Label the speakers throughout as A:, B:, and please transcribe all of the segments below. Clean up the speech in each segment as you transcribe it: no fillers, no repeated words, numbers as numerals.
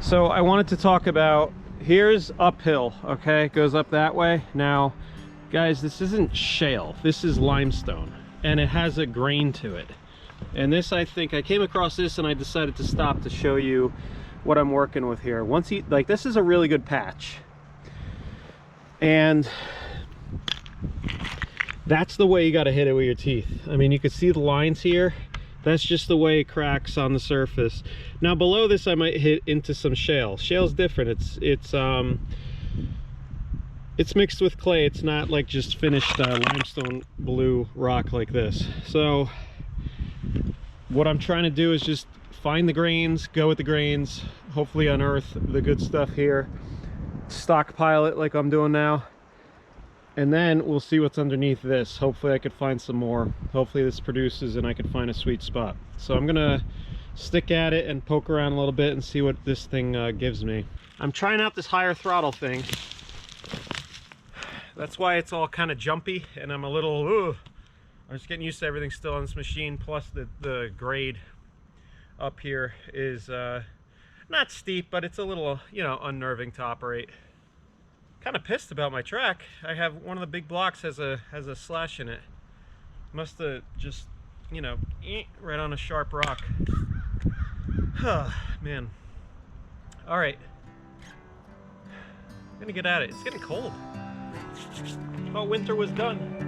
A: So I wanted to talk about, here's uphill, okay? It goes up that way. Now, guys, this isn't shale. This is limestone, and it has a grain to it. And this, I think, I came across this and I decided to stop to show you what I'm working with here. Once you, like, this is a really good patch. And that's the way you got to hit it with your teeth. I mean, you can see the lines here. That's just the way it cracks on the surface. Now below this I might hit into some shale. Shale's different. It's mixed with clay. It's not like just finished limestone blue rock like this. So what I'm trying to do is just find the grains, go with the grains, hopefully unearth the good stuff here, stockpile it like I'm doing now, and then we'll see what's underneath this. Hopefully I could find some more. Hopefully this produces and I could find a sweet spot. So I'm gonna stick at it and poke around a little bit and see what this thing gives me. I'm trying out this higher throttle thing. That's why it's all kind of jumpy and I'm a little, I'm just getting used to everything still on this machine. Plus the grade up here is not steep, but it's a little, you know, unnerving to operate. Kind of pissed about my track. I have one of the big blocks has a slash in it. Must have just, you know, right on a sharp rock. Man. All right. I'm gonna get at it. It's getting cold. I thought winter was done.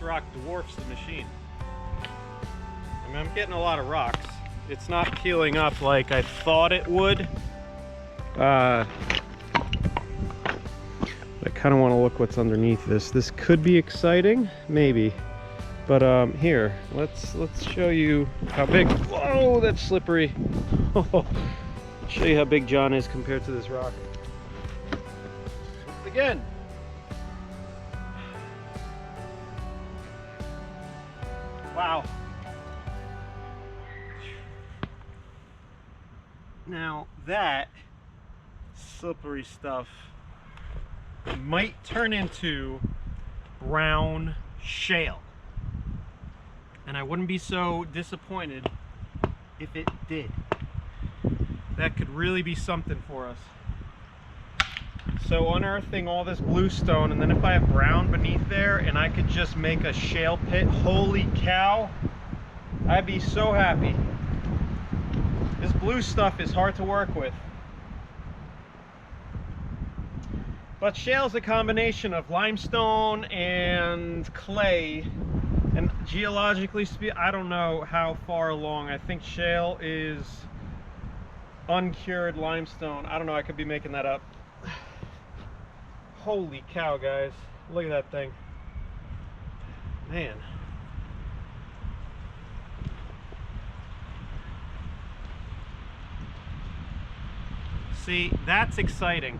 A: Rock dwarfs the machine. I mean, I'm getting a lot of rocks. It's not peeling up like I thought it would. I kind of want to look what's underneath this. This could be exciting, maybe. But here, let's show you how big. Whoa, that's slippery. Let's show you how big John is compared to this rock. Once again. Wow. Now that slippery stuff might turn into brown shale. And I wouldn't be so disappointed if it did. That could really be something for us. So unearthing all this bluestone, and then if I have brown beneath there and I could just make a shale pit, holy cow, I'd be so happy. This blue stuff is hard to work with. But shale's a combination of limestone and clay. And geologically speaking, I don't know how far along. I think shale is uncured limestone. I don't know, I could be making that up. Holy cow, guys. Look at that thing. Man. See, that's exciting.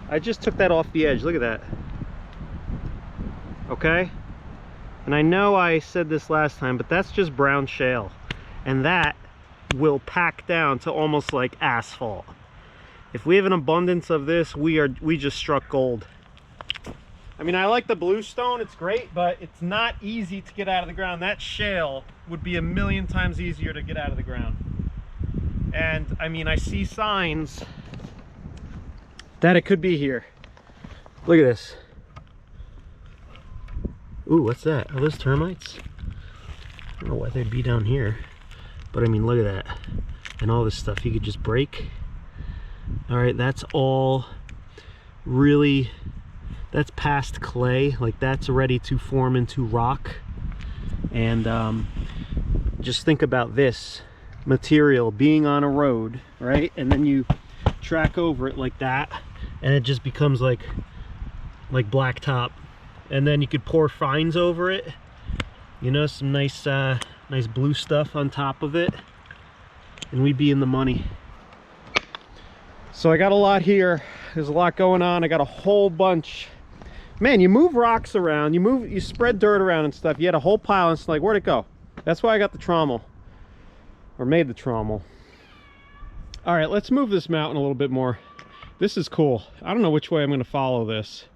A: I just took that off the edge. Look at that. Okay? And I know I said this last time, but that's just brown shale. And that will pack down to almost like asphalt. If we have an abundance of this, we just struck gold. I mean, I like the bluestone, it's great, but it's not easy to get out of the ground. That shale would be a million times easier to get out of the ground. And I mean, I see signs that it could be here. Look at this. Ooh, what's that? Are those termites? I don't know why they'd be down here, but I mean, look at that. And all this stuff you could just break. All right, that's all really, that's past clay. Like, that's ready to form into rock. And just think about this material being on a road, right? And then you track over it like that, and it just becomes like blacktop. And then you could pour fines over it, you know, some nice nice blue stuff on top of it, and we'd be in the money. So I got a lot here. There's a lot going on. I got a whole bunch. Man, you move rocks around, you spread dirt around and stuff. You had a whole pile, and it's like, where'd it go? That's why I got the trommel, or made the trommel. All right, let's move this mountain a little bit more. This is cool. I don't know which way I'm going to follow this,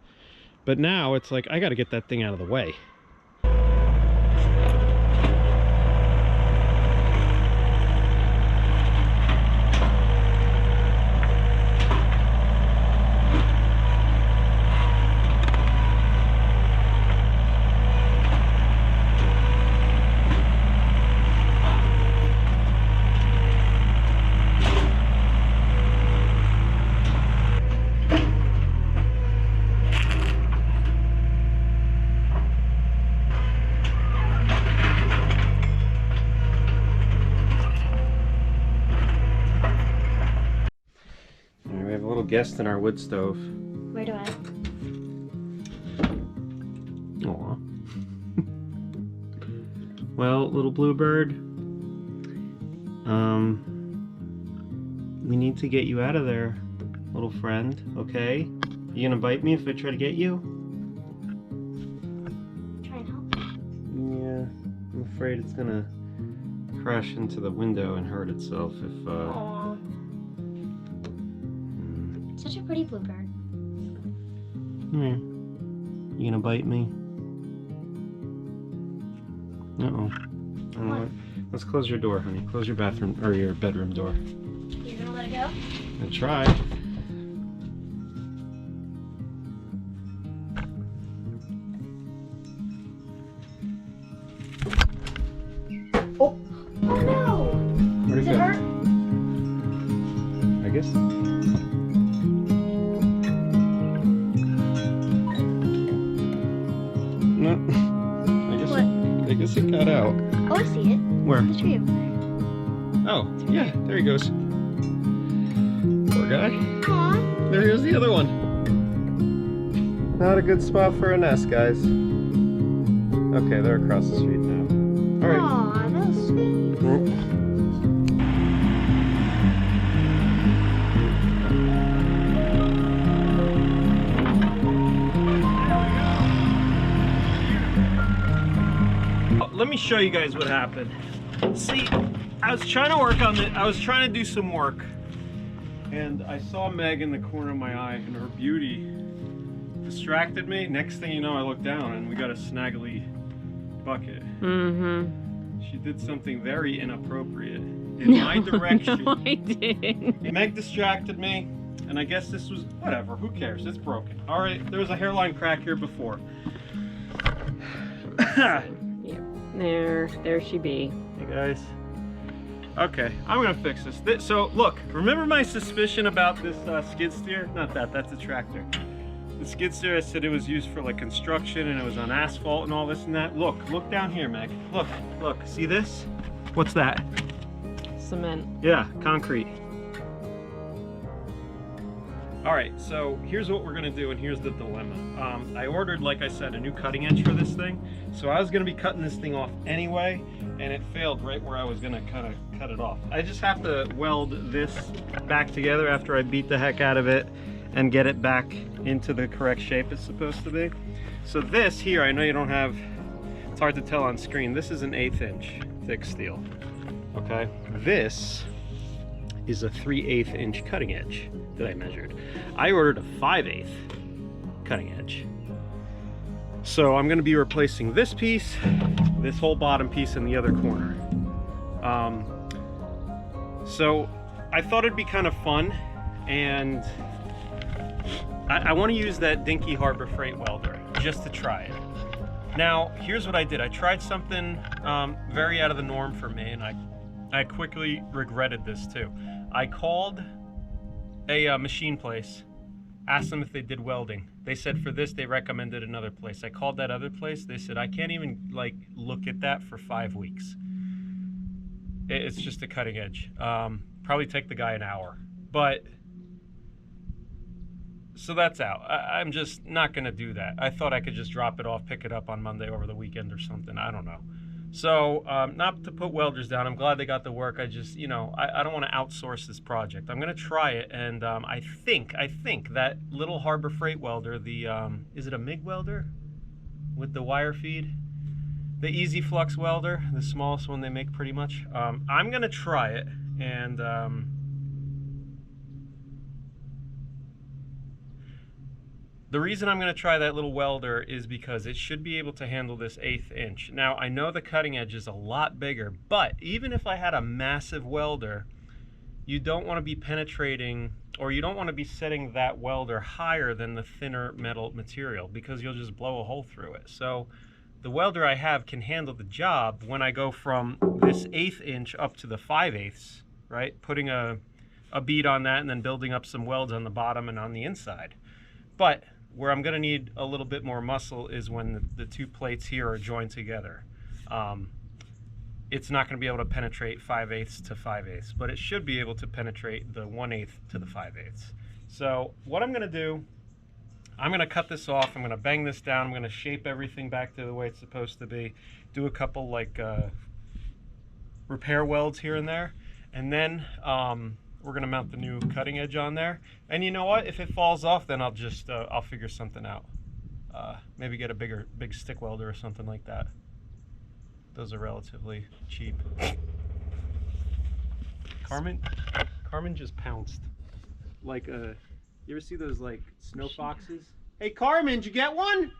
A: but now it's like I got to get that thing out of the way. Guest in our wood stove.
B: Where do I?
A: Aw. Well, little bluebird, we need to get you out of there, little friend, okay? You gonna bite me if I try to get you?
B: Try and help.
A: Yeah, I'm afraid it's gonna crash into the window and hurt itself if,
B: Aww. Such a pretty bluebird.
A: Come here. You gonna bite me? Uh-oh.
B: What?
A: Let's close your door, honey. Close your bathroom, or your bedroom door.
B: You're gonna let it go?
A: I'll try.
B: Oh! Oh no!
A: Where'd
B: Does
A: it
B: it
A: go?
B: hurt?
A: I guess. No. I guess it got out.
B: Oh, I see it.
A: Where?
B: The tree over there.
A: Oh, yeah, there he goes. Poor guy.
B: Aww.
A: There goes the other one. Not a good spot for a nest, guys. Okay, they're across the street now. All right.
B: Aw, that was sweet.
A: Let me show you guys what happened. See, I was trying to work on I was trying to do some work, and I saw Meg in the corner of my eye, and her beauty distracted me. Next thing you know, I looked down and we got a snaggly bucket.
C: Mm-hmm.
A: She did something very inappropriate in my direction.
C: No, I didn't.
A: Meg distracted me, and I guess this was, whatever, who cares, it's broken. All right, there was a hairline crack here before.
C: Yep, there she be.
A: Hey guys. Okay, I'm gonna fix this. So look, remember my suspicion about this skid steer? Not that, that's a tractor. The skid steer, I said it was used for like construction and it was on asphalt and all this and that. Look down here, Meg. Look, see this? What's that?
C: Cement.
A: Yeah, concrete. All right, so here's what we're gonna do, and here's the dilemma. I ordered, like I said, a new cutting edge for this thing. So I was gonna be cutting this thing off anyway, and it failed right where I was gonna kind of cut it off. I just have to weld this back together after I beat the heck out of it and get it back into the correct shape it's supposed to be. So this here, I know you don't have, it's hard to tell on screen, this is an 1/8 inch thick steel, okay? This is a 3/8 inch cutting edge that I measured. I ordered a 5/8 cutting edge. So I'm gonna be replacing this piece, this whole bottom piece in the other corner. So I thought it'd be kind of fun, and I want to use that Dinky Harbor Freight welder just to try it. Now, here's what I did. I tried something very out of the norm for me, and I quickly regretted this too. I called a machine place, asked them if they did welding. They said for this they recommended another place. I called that other place. They said I can't even like look at that for 5 weeks. It's just a cutting edge. Probably take the guy an hour, but so that's out. I'm just not gonna do that. I thought I could just drop it off, pick it up on Monday over the weekend or something. I don't know. So not to put welders down, I'm glad they got the work. I just, you know, I don't want to outsource this project. I'm gonna try it, and I think that little Harbor Freight welder, the is it a MIG welder with the wire feed? The Easy Flux welder, the smallest one they make pretty much. I'm gonna try it, and the reason I'm going to try that little welder is because it should be able to handle this 1/8 inch. Now, I know the cutting edge is a lot bigger, but even if I had a massive welder, you don't want to be penetrating, or you don't want to be setting that welder higher than the thinner metal material, because you'll just blow a hole through it. So the welder I have can handle the job when I go from this 1/8 inch up to the 5/8, right? Putting a bead on that and then building up some welds on the bottom and on the inside. But where I'm going to need a little bit more muscle is when the two plates here are joined together. It's not going to be able to penetrate 5/8 to 5/8, but it should be able to penetrate the 1/8 to the 5/8. So what I'm going to do, I'm going to cut this off, I'm going to bang this down, I'm going to shape everything back to the way it's supposed to be, do a couple like repair welds here and there, and then we're gonna mount the new cutting edge on there. And you know what? If it falls off, then I'll just I'll figure something out. Maybe get a big stick welder or something like that. Those are relatively cheap. Carmen just pounced. Like you ever see those like snow foxes? Hey Carmen, did you get one?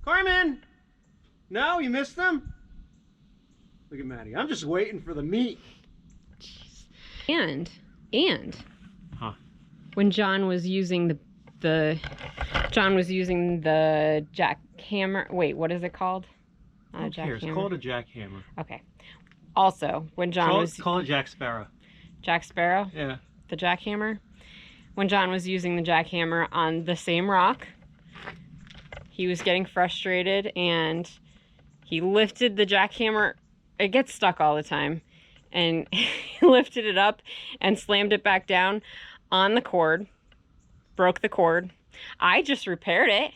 A: Carmen! No, you missed them? Look at Maddie. I'm just waiting for the meat.
C: And
A: huh.
C: when John was using the jackhammer. Wait, what is it called?
A: Who cares? Call it a jackhammer.
C: Okay. Also, when John
A: call it Jack Sparrow.
C: Jack Sparrow?
A: Yeah.
C: The jackhammer. When John was using the jackhammer on the same rock, he was getting frustrated and he lifted the jackhammer. It gets stuck all the time. And he lifted it up and slammed it back down on the cord, broke the cord. I just repaired it.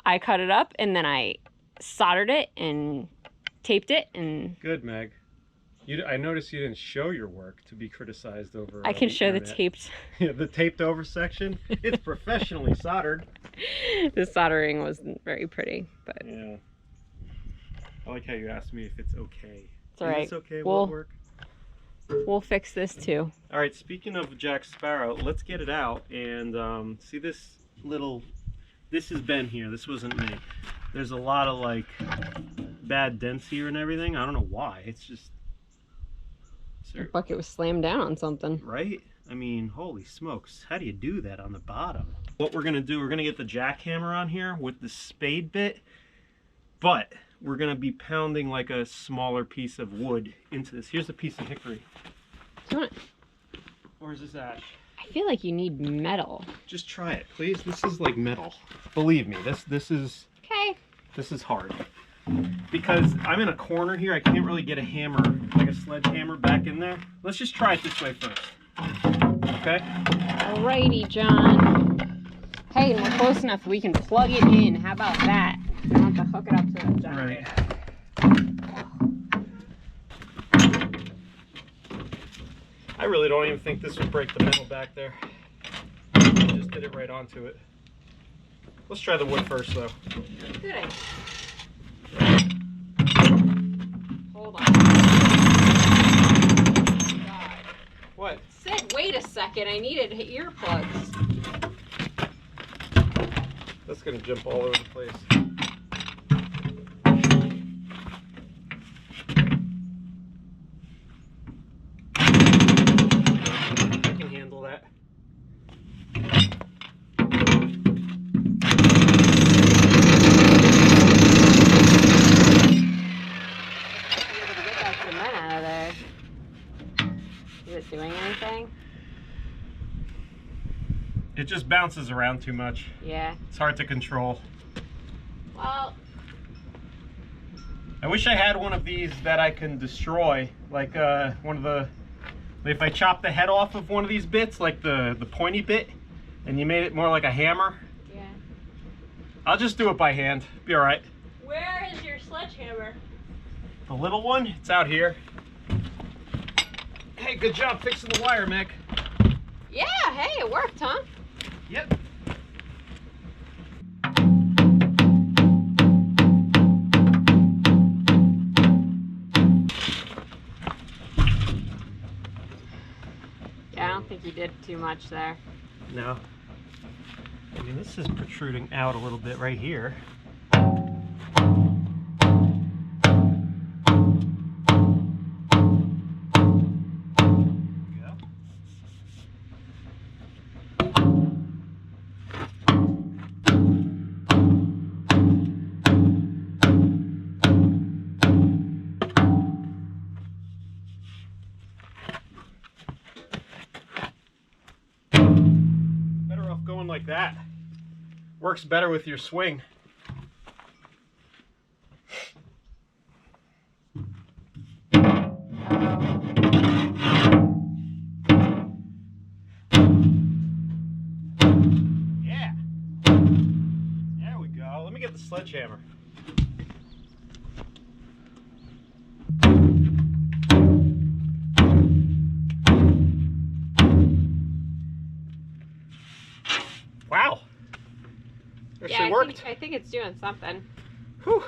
C: I cut it up and then I soldered it and taped it. And
A: good, Meg. I noticed you didn't show your work to be criticized over.
C: I can show the taped.
A: Yeah, the taped over section. It's professionally soldered.
C: The soldering wasn't very pretty, but
A: yeah. I like how you asked me if it's okay.
C: It's all right.
A: It's okay. Will it work?
C: We'll fix this too.
A: All right. Speaking of Jack Sparrow, let's get it out and see this little. This is Ben here. This wasn't me. there's a lot of like bad dents here and everything. I don't know why. It's just
C: The bucket was slammed down on something.
A: right. I mean, holy smokes, how do you do that on the bottom? What we're gonna do, we're gonna get the jackhammer on here with the spade bit, but we're gonna be pounding like a smaller piece of wood into this. Here's a piece of hickory.
C: Do you want?
A: Where's this ash?
C: I feel like you need metal.
A: Just try it, please. This is like metal. Believe me, this is
C: Okay.
A: hard. Because I'm in a corner here, I can't really get a hammer, like a sledgehammer, back in there. Let's just try it this way first. Okay?
C: Alrighty, John. Hey, we're close enough we can plug it in. How about that? You don't have to hook it up to the generator.
A: I really don't even think this would break the metal back there. I just did it right onto it. Let's try the wood first, though.
C: Good idea. Hold on. God.
A: What?
C: Said, wait a second, I needed earplugs.
A: That's gonna jump all over the place. I can handle that.
C: Get that cement out of there. Is it doing anything?
A: It just bounces around too much.
C: Yeah.
A: It's hard to control.
C: Well,
A: I wish I had one of these that I can destroy, like one of the, if I chop the head off of one of these bits, like the pointy bit, and you made it more like a hammer.
C: yeah.
A: I'll just do it by hand. Be all right.
C: Where is your sledgehammer?
A: The little one, it's out here. Hey, good job fixing the wire, Mick.
C: Yeah, hey, it worked, huh?
A: Yep.
C: Yeah, I don't think you did too much there.
A: No. I mean, this is protruding out a little bit right here. Like that works better with your swing. Yeah, there we go. Let me get the sledgehammer. Wow.
C: Yeah,
A: Worked.
C: I think it's doing something.
A: Whew.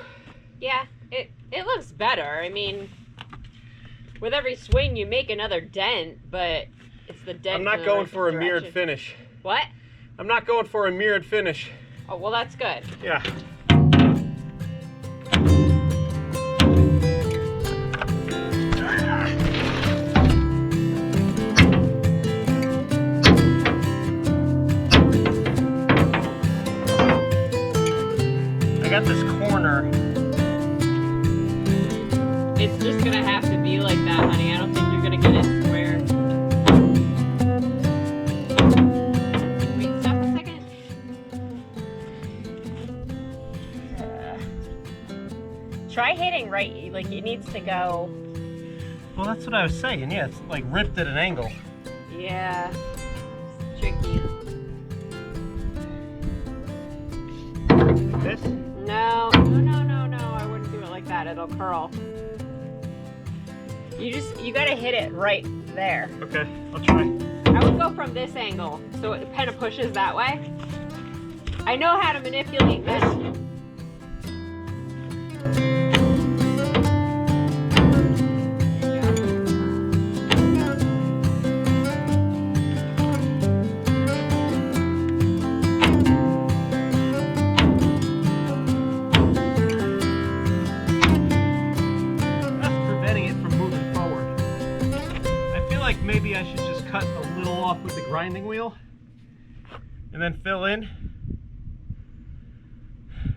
C: Yeah, it looks better. I mean, with every swing you make another dent, but it's the dent.
A: I'm not going for a mirrored finish.
C: What?
A: I'm not going for a mirrored finish.
C: Oh, well, that's good.
A: Yeah. I got this corner.
C: It's just gonna have to be like that, honey. I don't think you're gonna get it square. Wait, stop a second. Try hitting right, like it needs to go.
A: Well, that's what I was saying. Yeah, it's like ripped at an angle.
C: Yeah, it's tricky.
A: This?
C: No, I wouldn't do it like that. It'll curl. You gotta hit it right there.
A: Okay, I'll try.
C: I would go from this angle, so it kind of pushes that way. I know how to manipulate this.
A: grinding wheel and then fill in?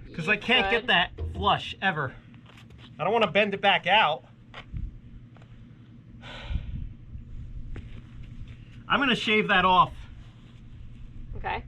A: Because I can't get that flush ever. I don't want to bend it back out. I'm going to shave that off.
C: Okay.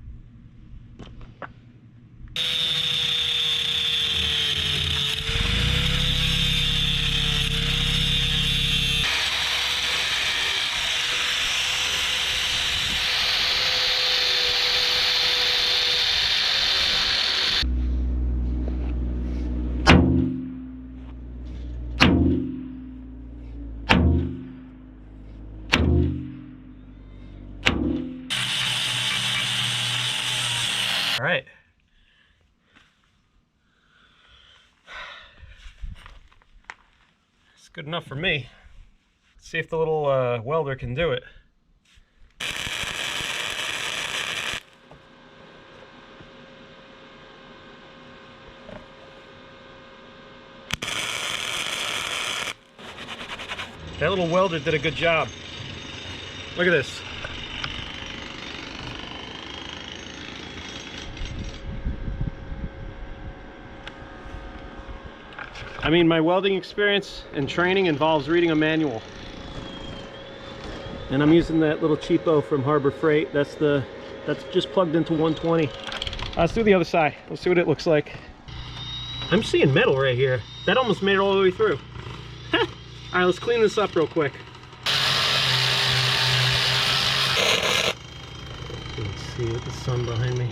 A: All right. It's good enough for me. Let's see if the little welder can do it. That little welder did a good job. Look at this. I mean, my welding experience and training involves reading a manual. And I'm using that little cheapo from Harbor Freight. That's just plugged into 120. Let's do the other side. Let's see what it looks like. I'm seeing metal right here. That almost made it all the way through. All right, let's clean this up real quick. Let's see with the sun behind me.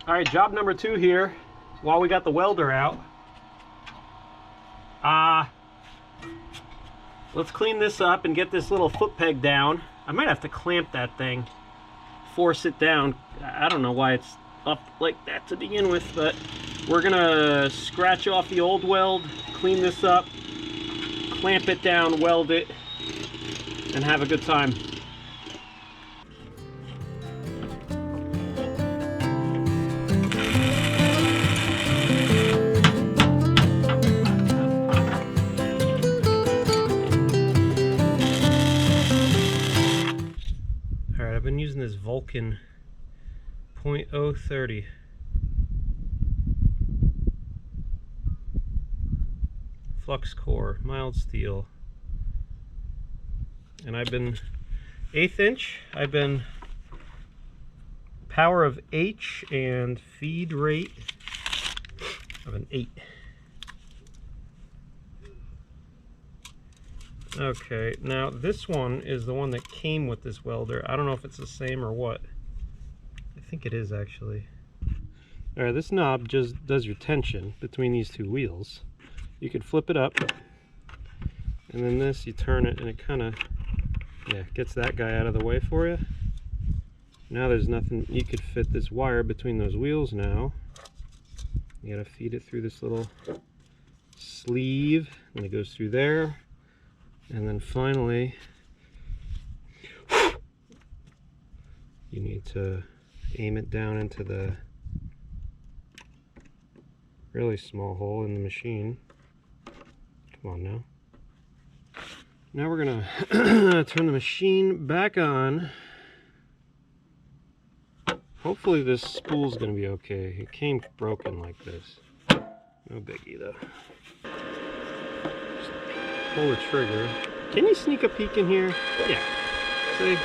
A: All right, job number 2 here, while we got the welder out. Let's clean this up and get this little foot peg down. I might have to clamp that thing, force it down. I don't know why it's up like that to begin with, but we're gonna scratch off the old weld, clean this up, clamp it down, weld it, and have a good time. Alright, I've been using this Vulcan .030. Flux core, mild steel. And I've been 1/8 inch. I've been power of H and feed rate of an 8. Okay, now this one is the one that came with this welder. I don't know if it's the same or what. I think it is actually. Alright, this knob just does your tension between these two wheels. You could flip it up, and then this, you turn it, and it kind of, yeah, gets that guy out of the way for you. Now there's nothing, you could fit this wire between those wheels now. You gotta feed it through this little sleeve, and it goes through there. And then finally, you need to aim it down into the really small hole in the machine. Come on now. Now we're gonna turn the machine back on. Hopefully this spool's gonna be okay. It came broken like this. No biggie though. Just pull the trigger. Can you sneak a peek in here? Yeah. See?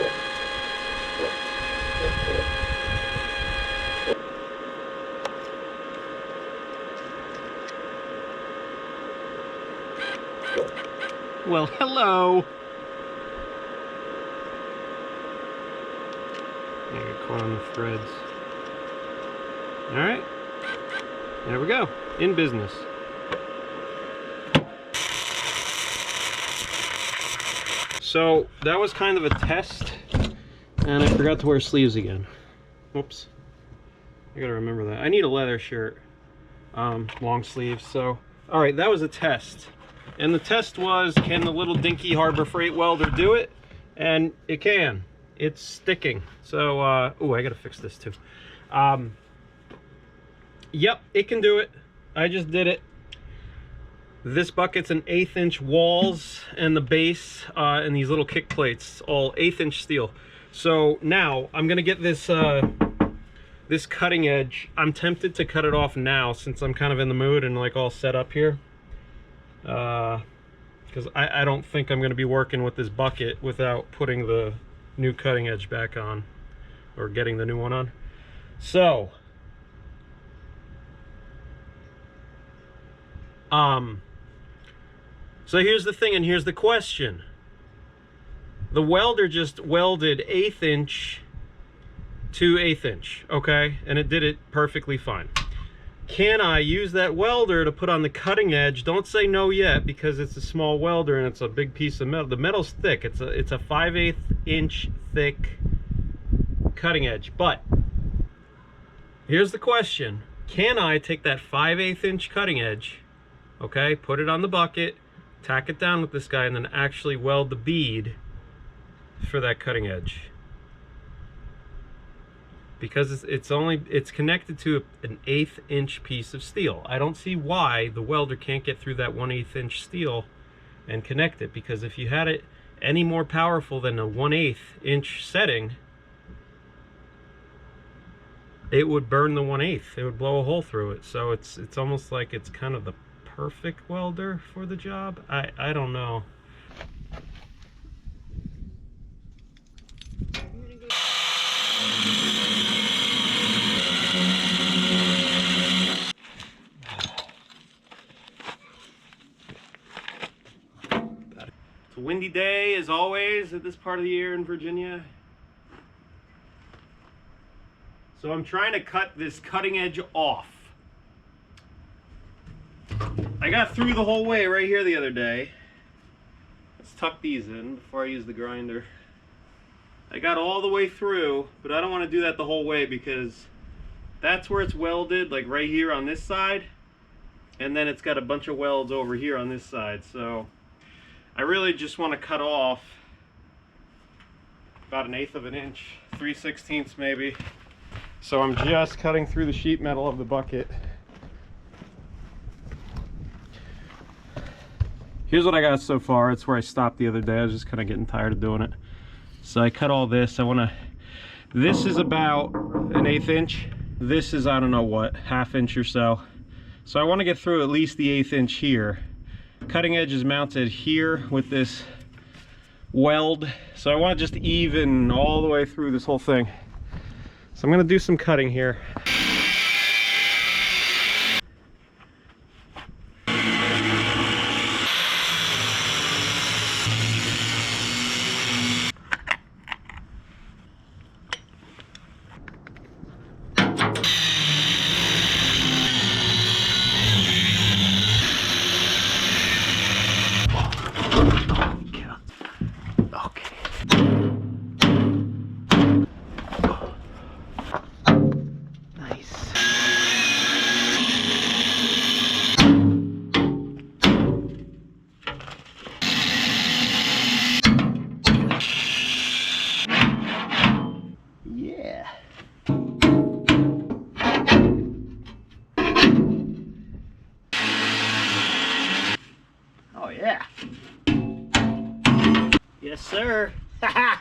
A: Well, hello. I got caught on the threads. All right. There we go. In business. So that was kind of a test, and I forgot to wear sleeves again. Whoops. I gotta remember that. I need a leather shirt, long sleeves. So, all right, that was a test. And the test was, can the little dinky Harbor Freight welder do it? And it can. It's sticking. So, oh, I gotta fix this too. Yep, it can do it. I just did it. This bucket's an 1/8 inch walls and the base and these little kick plates, all 1/8 inch steel. So now I'm gonna get this this cutting edge. I'm tempted to cut it off now since I'm kind of in the mood and like all set up here. Because I don't think I'm gonna be working with this bucket without putting the new cutting edge back on or getting the new one on. So so here's the thing, and here's the question. The welder just welded 1/8 inch to 1/8 inch, okay? And it did it perfectly fine. Can I use that welder to put on the cutting edge? Don't say no yet, because it's a small welder and it's a big piece of metal. The metal's thick. It's a 5/8 inch thick cutting edge. But here's the question. Can I take that 5/8 inch cutting edge, okay, put it on the bucket, tack it down with this guy, and then actually weld the bead for that cutting edge? Because it's connected to an 1/8 inch piece of steel. I don't see why the welder can't get through that 1/8 inch steel and connect it, because if you had it any more powerful than a 1/8 inch setting, it would burn the 1/8. It would blow a hole through it. So it's almost like it's kind of the perfect welder for the job. I don't know. It's a windy day as always at this part of the year in Virginia. So I'm trying to cut this cutting edge off. I got through the whole way right here the other day. Let's tuck these in before I use the grinder. I got all the way through, but I don't want to do that the whole way because that's where it's welded, like right here on this side. And then it's got a bunch of welds over here on this side. So I really just want to cut off about 1/8 of an inch, 3/16 maybe. So I'm just cutting through the sheet metal of the bucket. Here's what I got so far. It's where I stopped the other day. I was just kind of getting tired of doing it. So I cut all this. This is about an 1/8 inch. This is, I don't know what, 1/2 inch or so. So I want to get through at least the 1/8 inch here. Cutting edge is mounted here with this weld. So I want to just even all the way through this whole thing. So I'm going to do some cutting here. Yes, sir. Got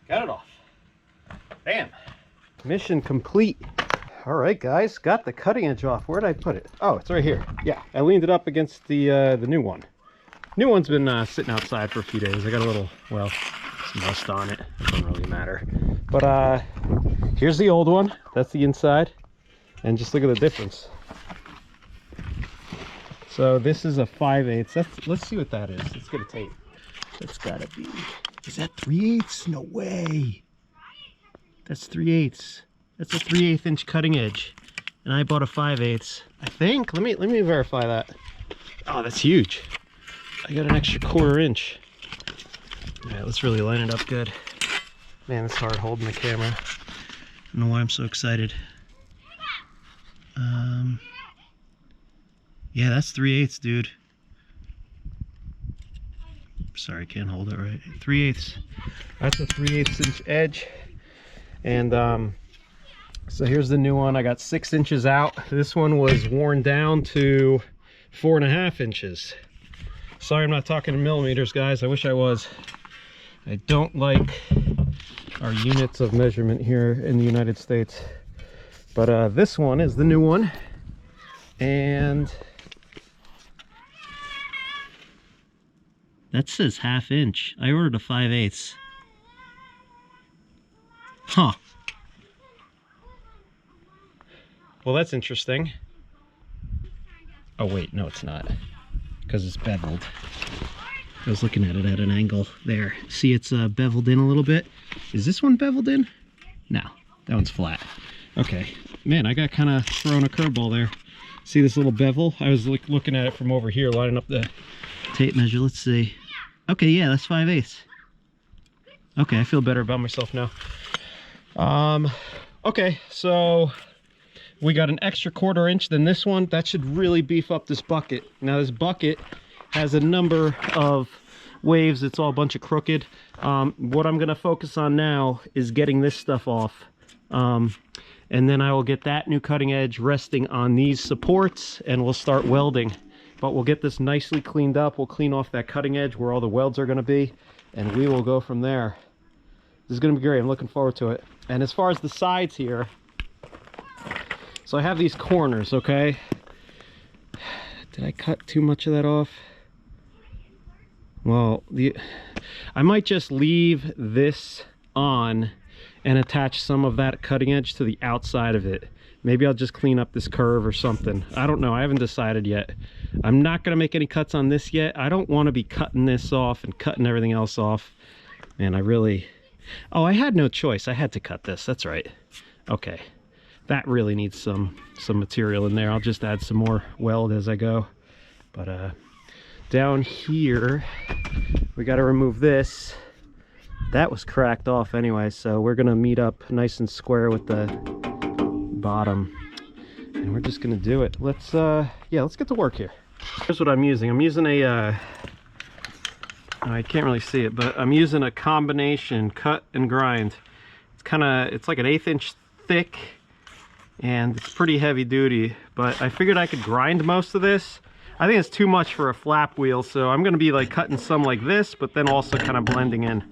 A: it off. Bam. Mission complete. All right, guys, got the cutting edge off. Where did I put it? Oh, it's right here. Yeah, I leaned it up against the new one. New one's been sitting outside for a few days. I got a little, well, some rust on it. It doesn't really matter. But here's the old one. That's the inside. And just look at the difference. So this is a 5/8. Let's see what that is. Let's get a tape. That's gotta be. Is that 3/8? No way. That's 3/8. That's a 3/8 inch cutting edge. And I bought a 5/8. I think. Let me verify that. Oh, that's huge. I got an extra 1/4 inch. All right, let's really line it up good. Man, it's hard holding the camera. I don't know why I'm so excited. Yeah, that's 3/8, dude. sorry, I can't hold it right. 3/8. That's a 3/8 inch edge. And so here's the new one. I got 6 inches out. This one was worn down to 4.5 inches. Sorry, I'm not talking in millimeters, guys. I wish I was. I don't like our units of measurement here in the United States. But this one is the new one. And that says 1/2 inch. I ordered a 5/8. Huh. Well, that's interesting. Oh wait, no it's not. Because it's beveled. I was looking at it at an angle there. See, it's beveled in a little bit. Is this one beveled in? No, that one's flat. Okay. Man, I got kind of thrown a curveball there. See this little bevel? I was looking at it from over here, lining up the tape measure. Let's see. Okay, yeah, that's 5/8. Okay, I feel better about myself now. Okay, so we got an extra 1/4 inch than this one. That should really beef up this bucket. Now this bucket has a number of waves. It's all a bunch of crooked. What I'm gonna focus on now is getting this stuff off. And then I will get that new cutting edge resting on these supports and we'll start welding. But we'll get this nicely cleaned up. We'll clean off that cutting edge where all the welds are gonna be, and we will go from there. This is gonna be great. I'm looking forward to it. And as far as the sides here, so I have these corners, okay? Did I cut too much of that off? Well, I might just leave this on and attach some of that cutting edge to the outside of it. Maybe I'll just clean up this curve or something. I don't know. I haven't decided yet. I'm not going to make any cuts on this yet. I don't want to be cutting this off and cutting everything else off. Man, I really... Oh, I had no choice. I had to cut this. That's right. Okay. That really needs some material in there. I'll just add some more weld as I go. But down here, we got to remove this. That was cracked off anyway, so we're gonna meet up nice and square with the bottom, and we're just gonna do it. Let's get to work here. Here's what I'm using. I'm using a I can't really see it, but I'm using a combination cut and grind. It's like an 1/8 inch thick, and it's pretty heavy duty, but I figured I could grind most of this. I think it's too much for a flap wheel, so I'm gonna be like cutting some like this, but then also kind of blending in.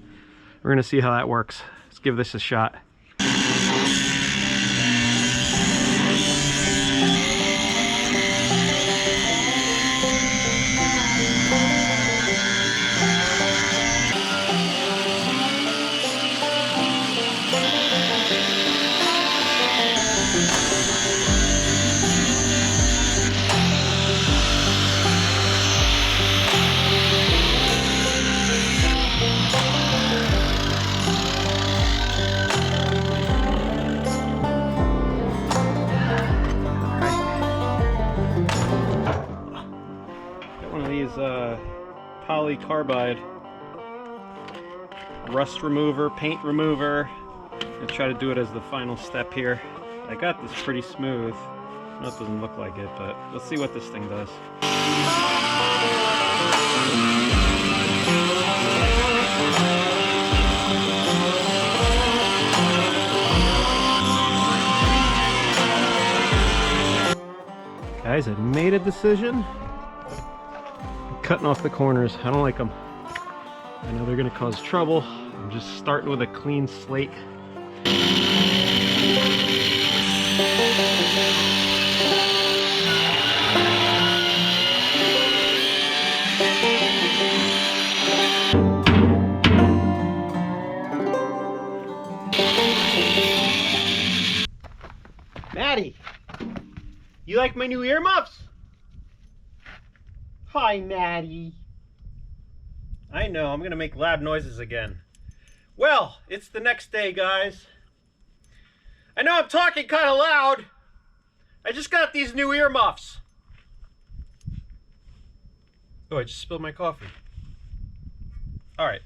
A: We're gonna see how that works. Let's give this a shot. Polycarbide rust remover, paint remover. I'll try to do it as the final step here. I got this pretty smooth. I know it doesn't look like it, but let's see what this thing does. Guys, I made a decision. Cutting off the corners. I don't like them. I know they're gonna cause trouble. I'm just starting with a clean slate. Maddie, you like my new earmuffs? Hi, Maddie. I know, I'm gonna make loud noises again. Well, it's the next day, guys. I know I'm talking kind of loud. I just got these new earmuffs. Oh, I just spilled my coffee. All right.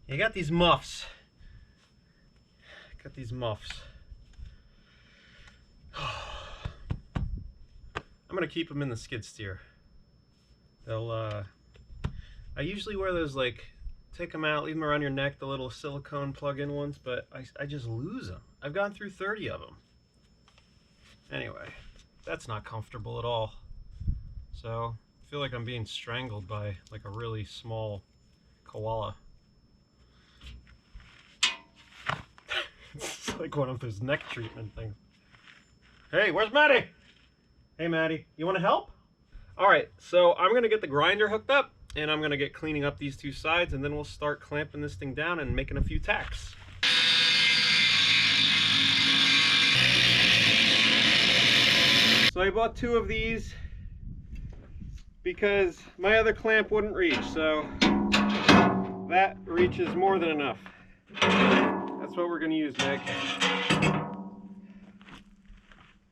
A: You got these muffs. Got these muffs. I'm gonna keep them in the skid steer. They'll I usually wear those, like, take them out, leave them around your neck, the little silicone plug-in ones, but I just lose them. I've gone through 30 of them. Anyway, that's not comfortable at all. So I feel like I'm being strangled by like a really small koala. It's like one of those neck treatment things. Hey, where's Maddie? Hey Maddie, you want to help? All right, so I'm gonna get the grinder hooked up and I'm gonna get cleaning up these two sides, and then we'll start clamping this thing down and making a few tacks. So I bought 2 of these because my other clamp wouldn't reach, so that reaches more than enough. That's what we're gonna use, Meg.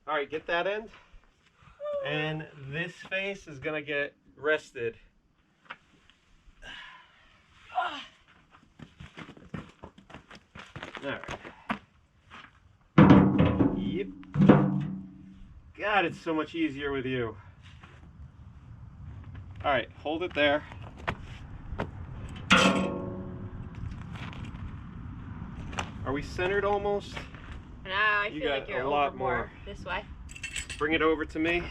A: All right, get that end. And this face is gonna get rested. All right. Yep. God, it's so much easier with you. All right, hold it there. Are we centered almost?
C: No, I
A: You
C: feel
A: got
C: like you're
A: a lot
C: over more
A: more.
C: this way.
A: Bring it over to me.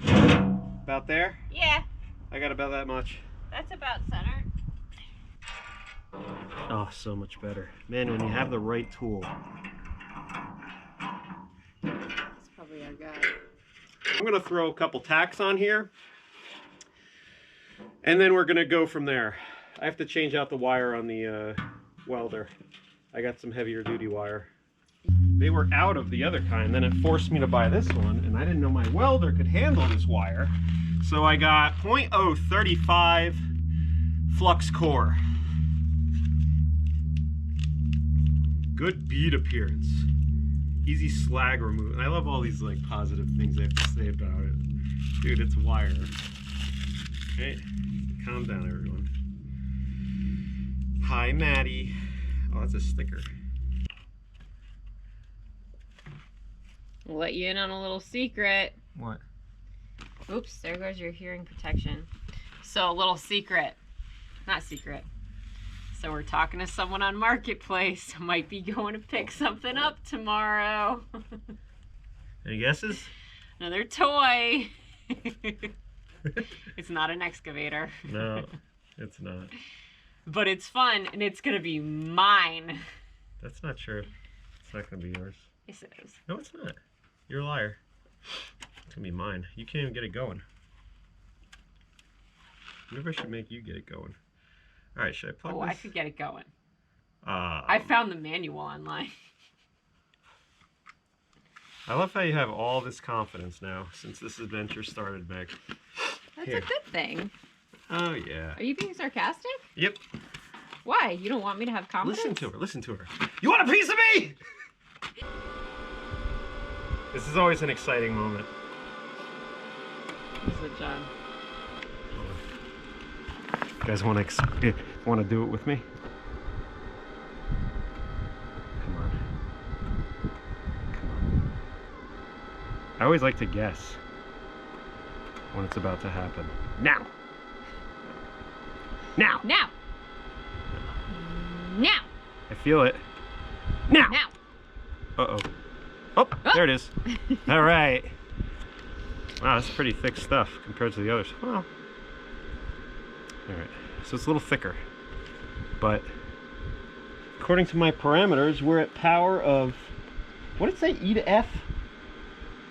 A: About there?
C: Yeah,
A: I got about that much.
C: that's about center.
A: Oh, so much better. Man, when you have the right tool.
C: That's probably our guy.
A: I'm gonna throw a couple tacks on here, and then we're gonna go from there. I have to change out the wire on the welder. I got some heavier duty wire. They were out of the other kind, then it forced me to buy this one, and I didn't know my welder could handle this wire. So I got 0.035 flux core. Good bead appearance. Easy slag removal. And I love all these like positive things I have to say about it. Dude, it's wire. Okay, calm down everyone. Hi Maddie. Oh, that's a sticker.
C: We'll let you in on a little secret.
A: What?
C: Oops, there goes your hearing protection. So, a little secret. Not secret. So, we're talking to someone on Marketplace. Might be going to pick something up tomorrow.
A: Any guesses?
C: Another toy. It's not an excavator.
A: No, it's not.
C: But it's fun, and it's going to be mine.
A: That's not true. It's not gonna be yours.
C: Yes, it is.
A: No, it's not. You're a liar. It's gonna be mine. You can't even get it going. Maybe I should make you get it going. All right, should I plug
C: Oh,
A: this?
C: I could get it going. I found the manual online.
A: I love how you have all this confidence now since this adventure started, Meg.
C: That's
A: Here.
C: a good thing.
A: Oh yeah.
C: Are you being sarcastic?
A: Yep.
C: Why? You don't want me to have confidence?
A: Listen to her. Listen to her. You want a piece of me? This is always an exciting moment.
C: This is it, John.
A: You guys want to do it with me? Come on. Come on. I always like to guess when it's about to happen. Now. Now.
C: Now. Now.
A: I feel it. Now.
C: Now.
A: Uh-oh. Oh, there it is. All right. Wow, that's pretty thick stuff compared to the others. Well, all right. So it's a little thicker, but according to my parameters, we're at power of, what did it say, E to F?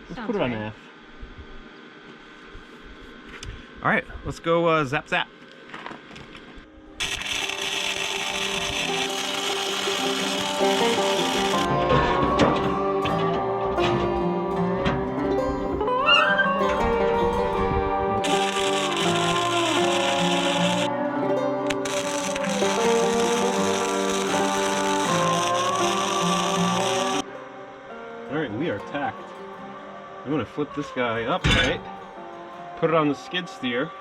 A: Let's
C: Sounds
A: put it on
C: right.
A: F. All right, let's go zap zap. We are tacked. I'm going to flip this guy upright, put it on the skid steer,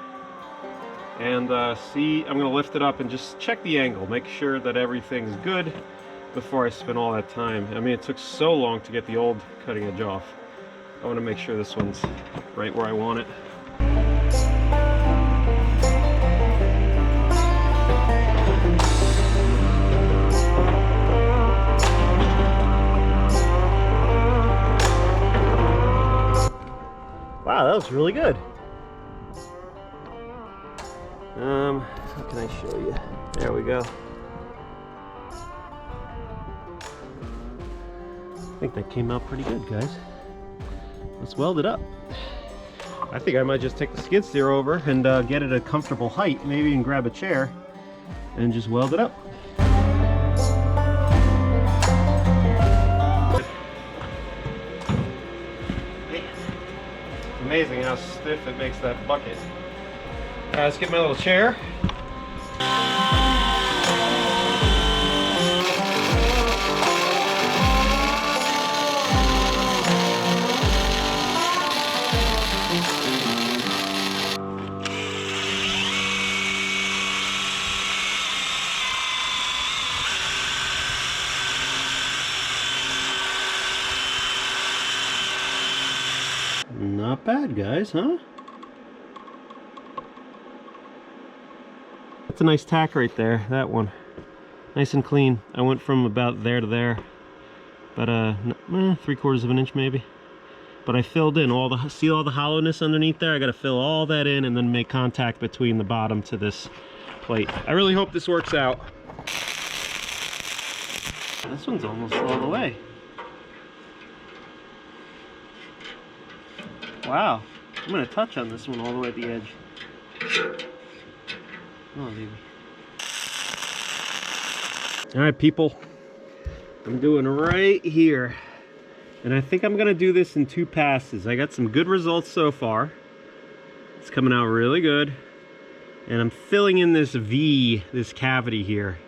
A: and see, I'm going to lift it up and just check the angle, make sure that everything's good before I spend all that time. I mean, it took so long to get the old cutting edge off. I want to make sure this one's right where I want it. looks really good. How can I show you? There we go. I think that came out pretty good, guys. Let's weld it up. I think I might just take the skid steer over and get it a comfortable height. Maybe even grab a chair and just weld it up. It's amazing how stiff it makes that bucket. Let's get my little chair. Not bad, guys, huh? That's a nice tack right there, that one. Nice and clean. I went from about there to there. About 3/4 of an inch maybe. But I filled in all the, see all the hollowness underneath there? I gotta fill all that in and then make contact between the bottom to this plate. I really hope this works out. This one's almost all the way. Wow, I'm gonna touch on this one all the way at the edge. Oh, baby. All right, people, I'm doing right here. And I think I'm gonna do this in 2 passes. I got some good results so far. It's coming out really good. And I'm filling in this V, this cavity here.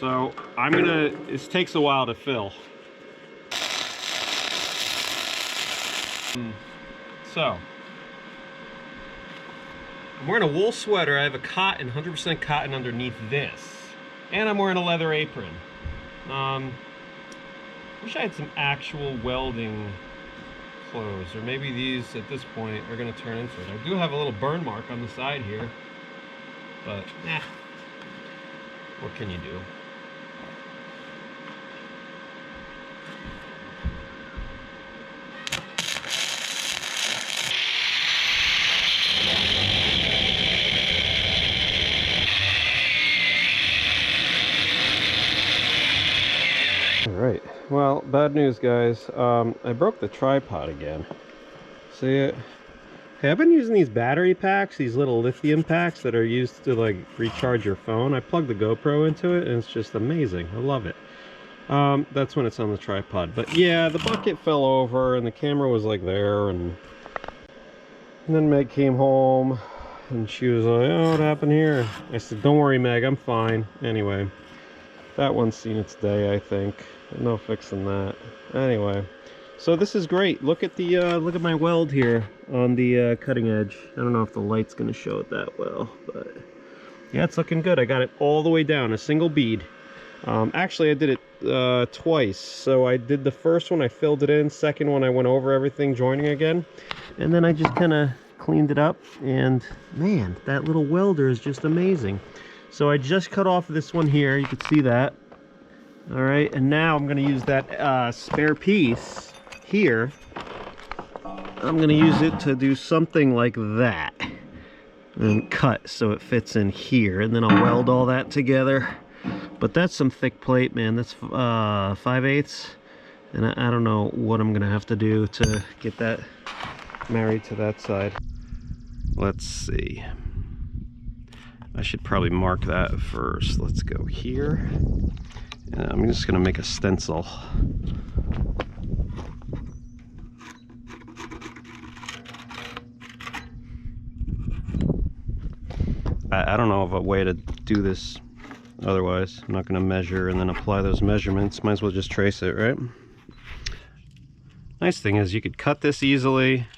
A: So I'm gonna, this takes a while to fill. So, I'm wearing a wool sweater. I have a cotton, 100% cotton underneath this. And I'm wearing a leather apron. Wish I had some actual welding clothes, or maybe these at this point are going to turn into it. I do have a little burn mark on the side here, but what can you do? Alright, well, bad news, guys. I broke the tripod again. See it? Hey, I've been using these battery packs, these little lithium packs that are used to like recharge your phone. I plugged the GoPro into it and it's just amazing. I love it. That's when it's on the tripod. But yeah, the bucket fell over and the camera was like there, and then Meg came home and she was like, oh, what happened here? I said, don't worry, Meg, I'm fine. Anyway, that one's seen its day, I think. No fixing that. Anyway, so this is great. Look at the look at my weld here on the cutting edge. I don't know if the light's gonna show it that well, but yeah, it's looking good. I got it all the way down, a single bead. Actually, I did it twice. So I did the first one, I filled it in. Second one, I went over everything, joining again, and then I just kind of cleaned it up. And man, that little welder is just amazing. So I just cut off this one here. You can see that. All right, and now I'm going to use that spare piece here. I'm going to use it to do something like that and cut so it fits in here, and then I'll weld all that together. But that's some thick plate, man. That's 5/8, and I don't know what I'm going to have to do to get that married to that side. Let's see. I should probably mark that first. Let's go here. And I'm just going to make a stencil. I don't know of a way to do this otherwise. I'm not going to measure and then apply those measurements. Might as well just trace it, right? Nice thing is you could cut this easily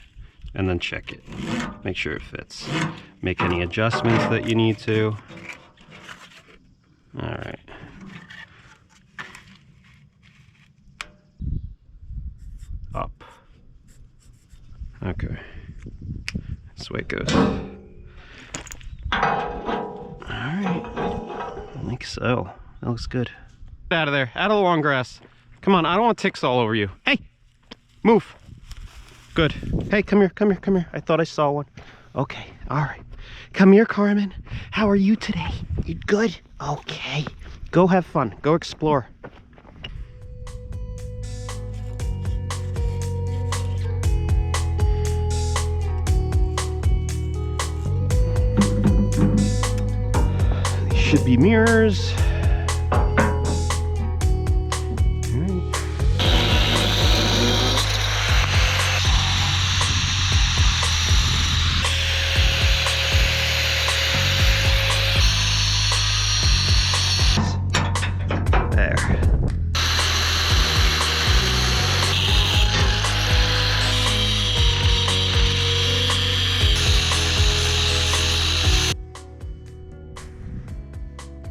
A: and then check it. Make sure it fits. Make any adjustments that you need to. All right. Up. Okay. That's the way it goes. Alright. I think so. That looks good. Get out of there. Out of the long grass. Come on, I don't want ticks all over you. Hey! Move! good. Hey, come here, come here, come here. I thought I saw one. Okay, all right. Come here, Carmen. How are you today? You good? Okay. Go have fun. Go explore. These should be mirrors.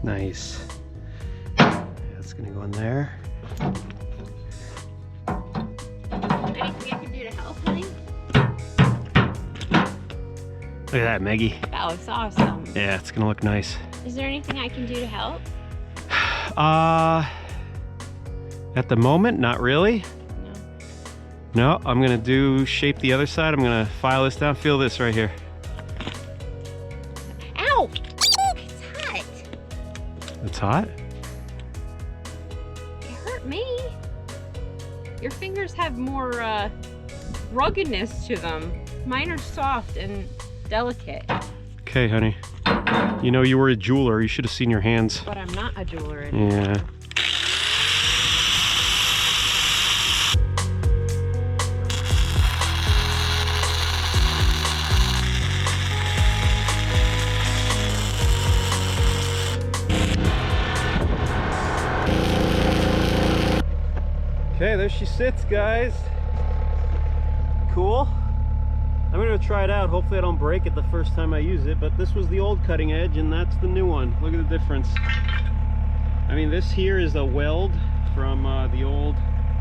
A: Nice. That's gonna go in there.
C: Anything I can do to help, honey?
A: Look at that, Maggie.
C: That looks awesome.
A: Yeah, it's gonna look nice.
C: Is there anything I can do to help?
A: At the moment, not really.
C: No.
A: No, I'm gonna do shape the other side. I'm gonna file this down. Feel this right here.
C: Ow! It's hot.
A: It's hot?
C: It hurt me. Your fingers have more ruggedness to them. Mine are soft and delicate.
A: Okay, honey. You know you were a jeweler. You should have seen your hands.
C: But I'm not a jeweler anymore.
A: Yeah. Okay, there she sits, guys. Cool. I'm gonna try it out. Hopefully I don't break it the first time I use it, but this was the old cutting edge and that's the new one. Look at the difference. I mean, this here is a weld from the old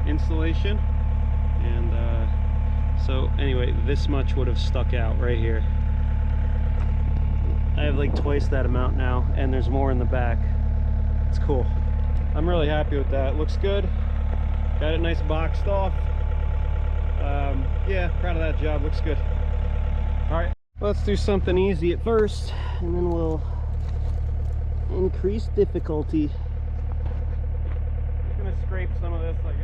A: installation. And so anyway, this much would have stuck out right here. I have like twice that amount now, and there's more in the back. It's cool. I'm really happy with that. Looks good. Got it nice boxed off. Yeah, proud of that job. Looks good. All right, let's do something easy at first, and then we'll increase difficulty. I'm gonna scrape some of this, I guess.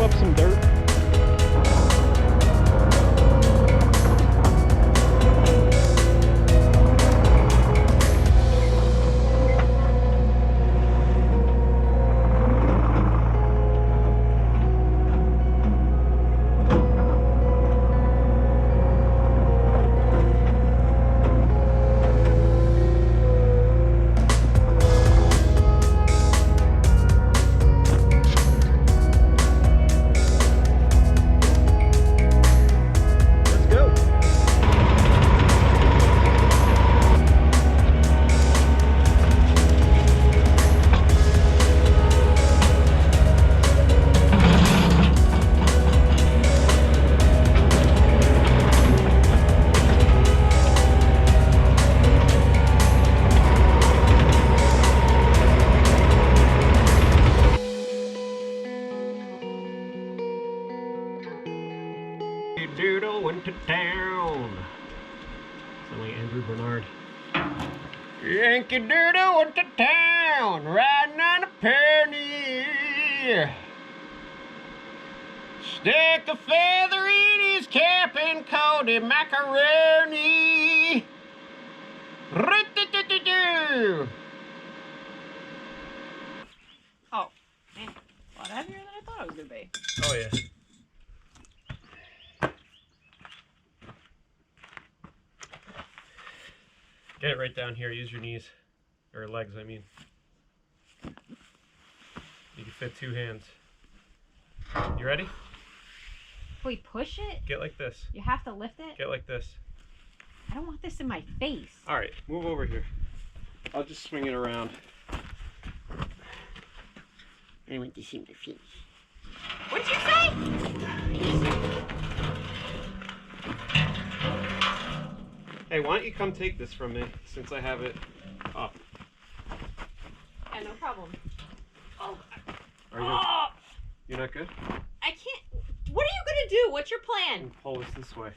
A: Up some dirt. Doodle went to town. Sound like Andrew Bernard. Yankee Doodle went to town, riding on a pony. Stick a feather in his cap and called him macaroni.
C: Oh, man. A lot heavier than I thought it was going to be.
A: Oh, yeah. Get it right down here. Use your knees. Or legs, I mean. You can fit 2 hands. You ready?
C: Wait, push it?
A: Get like this.
C: You have to lift it?
A: Get like this.
C: I don't want this in my face.
A: Alright, move over here. I'll just swing it around.
B: I want to see the fish.
C: What'd you say?
A: Hey, why don't you come take this from me, since I have it up.
C: Yeah, no problem. Oh,
A: Are you?
C: oh,
A: You're not good?
C: I can't. What are you going to do? What's your plan?
A: And pull this way.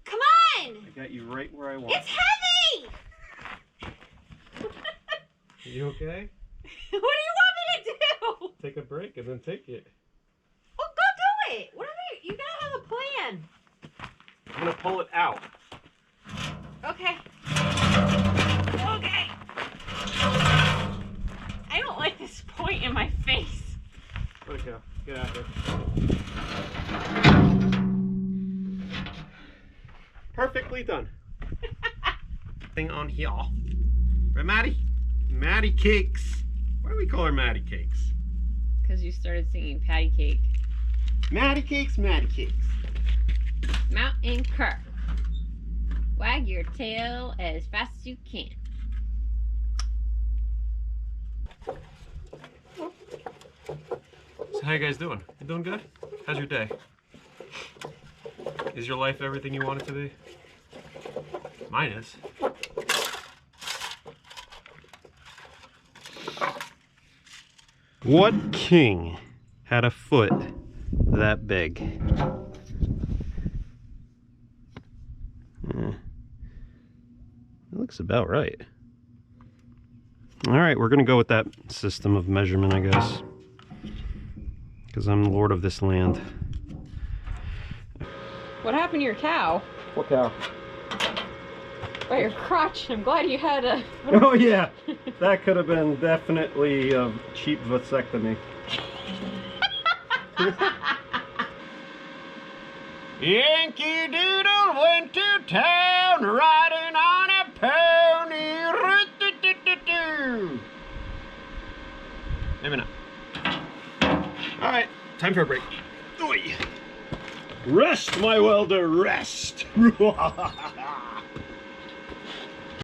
C: Come on!
A: I got you right where I want.
C: It's heavy!
A: Are you okay?
C: What do you want me to do?
A: Take a break and then take it.
C: Well, go do it. What are you gotta have a plan.
A: I'm gonna pull it out.
C: Okay. Okay. I don't like this point in my face.
A: Let it go. Get out there. Perfectly done. Thing on here. Right, Maddie? Maddie Cakes. Why do we call her Maddie Cakes?
C: Because you started singing Patty Cake.
A: Maddie Cakes, Maddie Cakes.
C: Mountain Kirk. Wag your tail as fast as you can.
A: So how you guys doing? You doing good? How's your day? Is your life everything you want it to be? Mine is. What king had a foot that big? It looks about right. All right, we're gonna go with that system of measurement, I guess, because I'm lord of this land.
C: What happened to your cow?
A: What cow?
C: By your crotch. I'm glad you had a...
A: Oh yeah, that could have been definitely a cheap vasectomy. Yankee Doodle went to town riding on a pony. Maybe not. All right, time for a break. Oy. Rest, my welder, rest.